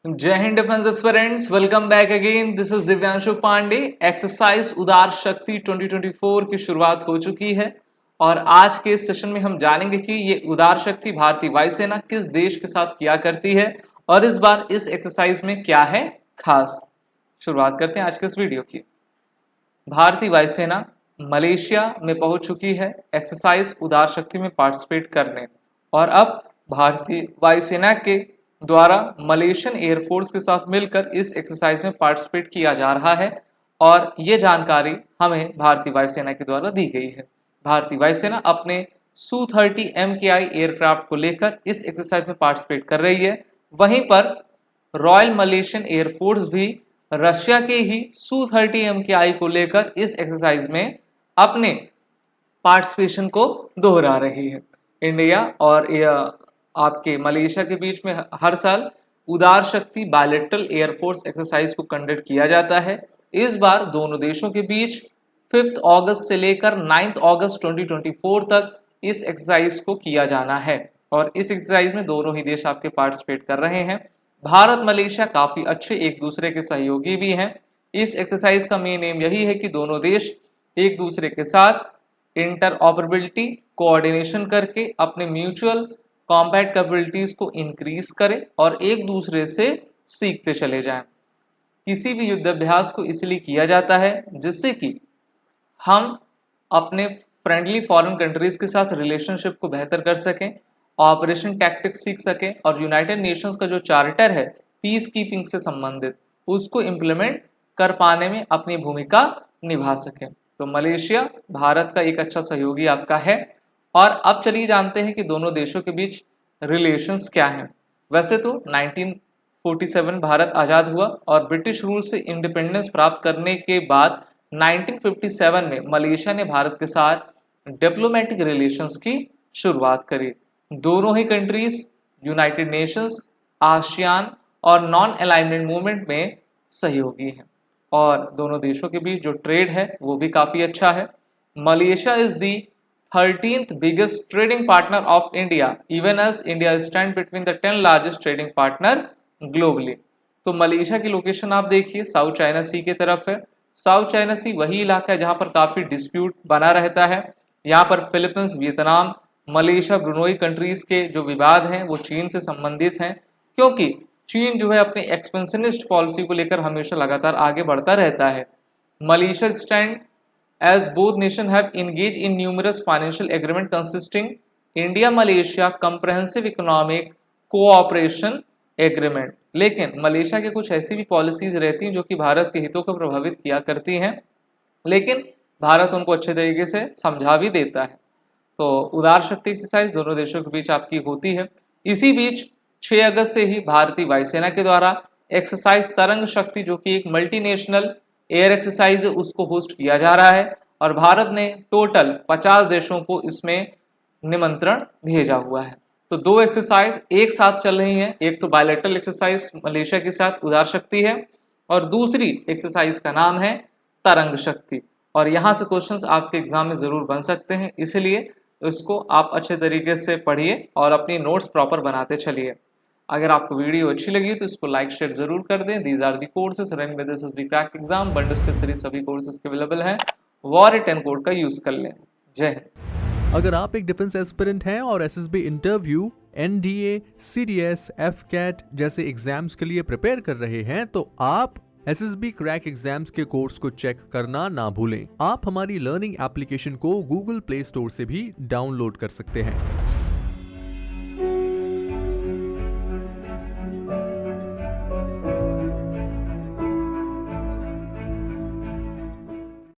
जय हिंद defence aspirants, welcome back again. This is Divyanshu Pandey. Exercise Udaar Shakti 2024 की शुरुआत हो चुकी है और आज के इस सेशन में हम जानेंगे कि ये उदार शक्ति भारतीय वायुसेना किस देश के साथ किया करती है और इस बार इस एक्सरसाइज में क्या है खास। शुरुआत करते हैं आज के इस वीडियो की। भारतीय वायुसेना मलेशिया में पहुंच चुकी है एक्सरसाइज उदार शक्ति में पार्टिसिपेट करने और अब भारतीय वायुसेना के द्वारा मलेशियन एयरफोर्स के साथ मिलकर इस एक्सरसाइज में पार्टिसिपेट किया जा रहा है और ये जानकारी हमें भारतीय वायुसेना के द्वारा दी गई है। भारतीय वायुसेना अपने Su-30 MKI एयरक्राफ्ट को लेकर इस एक्सरसाइज में पार्टिसिपेट कर रही है। वहीं पर रॉयल मलेशियन एयरफोर्स भी रशिया के ही Su-30 MKI को लेकर इस एक्सरसाइज में अपने पार्टिसिपेशन को दोहरा रही है। इंडिया और आपके मलेशिया के बीच में हर साल उदार शक्ति बायलैटरल एयरफोर्स एक्सरसाइज को कंडक्ट किया जाता है। इस बार दोनों देशों के बीच 5 अगस्त से लेकर 9 अगस्त 2024 तक इस एक्सरसाइज को किया जाना है और इस एक्सरसाइज में दोनों ही देश आपके पार्टिसिपेट कर रहे हैं। भारत मलेशिया काफी अच्छे एक दूसरे के सहयोगी भी हैं। इस एक्सरसाइज का मेन एम यही है कि दोनों देश एक दूसरे के साथ इंटरऑपरेबिलिटी कोऑर्डिनेशन करके अपने म्यूचुअल कॉम्बैट कैपेबिलिटीज को इंक्रीज करें और एक दूसरे से सीखते चले जाएं। किसी भी युद्धाभ्यास को इसलिए किया जाता है जिससे कि हम अपने फ्रेंडली फॉरेन कंट्रीज के साथ रिलेशनशिप को बेहतर कर सकें, ऑपरेशन टैक्टिक्स सीख सकें और यूनाइटेड नेशंस का जो चार्टर है पीस कीपिंग से संबंधित उसको इम्प्लीमेंट कर पाने में अपनी भूमिका निभा सकें। तो मलेशिया भारत का एक अच्छा सहयोगी आपका है। और अब चलिए जानते हैं कि दोनों देशों के बीच रिलेशंस क्या हैं। वैसे तो 1947 भारत आज़ाद हुआ और ब्रिटिश रूल से इंडिपेंडेंस प्राप्त करने के बाद 1957 में मलेशिया ने भारत के साथ डिप्लोमेटिक रिलेशंस की शुरुआत करी। दोनों ही कंट्रीज यूनाइटेड नेशंस, आसियान और नॉन अलाइनमेंट मूवमेंट में सहयोगी हैं और दोनों देशों के बीच जो ट्रेड है वो भी काफ़ी अच्छा है। Malaysia is the 13th biggest trading partner of India, even as India stand between the 10 largest trading partner globally। तो मलेशिया की लोकेशन आप देखिए साउथ चाइना सी की तरफ है। साउथ चाइना सी वही इलाका है जहाँ पर काफ़ी डिस्प्यूट बना रहता है। यहाँ पर Philippines, Vietnam, Malaysia, Brunei countries के जो विवाद हैं वो चीन से संबंधित हैं, क्योंकि चीन जो है अपनी एक्सपेंशनिस्ट पॉलिसी को लेकर हमेशा लगातार आगे बढ़ता रहता है। Malaysia stand as both nations have engaged in numerous financial agreement consisting India-Malaysia Comprehensive Economic Cooperation Agreement। लेकिन मलेशिया के कुछ ऐसी भी पॉलिसीज रहती हैं जो कि भारत के हितों को प्रभावित किया करती हैं, लेकिन भारत उनको अच्छे तरीके से समझा भी देता है। तो उदार शक्ति एक्सरसाइज दोनों देशों के बीच आपकी होती है। इसी बीच 6 अगस्त से ही भारतीय वायुसेना के द्वारा एक्सरसाइज तरंग शक्ति जो कि एक मल्टीनेशनल एयर एक्सरसाइज उसको होस्ट किया जा रहा है और भारत ने टोटल 50 देशों को इसमें निमंत्रण भेजा हुआ है। तो 2 एक्सरसाइज एक साथ चल रही हैं। एक तो बायलैटरल एक्सरसाइज मलेशिया के साथ उदार शक्ति है और दूसरी एक्सरसाइज का नाम है तरंग शक्ति और यहाँ से क्वेश्चंस आपके एग्जाम में ज़रूर बन सकते हैं, इसलिए इसको आप अच्छे तरीके से पढ़िए और अपनी नोट्स प्रॉपर बनाते चलिए। अगर आपको वीडियो अच्छी लगी तो इसको लाइक शेयर जरूर कर दें। These are the courses run by SSB crack exam bundled series सभी कोर्सेज के अवेलेबल हैं। वॉर 10 कोड का यूज कर लें। जय हिंद। अगर आप एक डिफेंस एस्पिरेंट हैं और SSB interview, NDA, CDS, AFCAT जैसे एग्जाम्स के लिए प्रिपेयर कर रहे हैं तो आप एसएसबी क्रैक एग्जाम्स के कोर्स को चेक करना ना भूलें। आप हमारी लर्निंग एप्लीकेशन को गूगल प्ले स्टोर से भी डाउनलोड कर सकते हैं।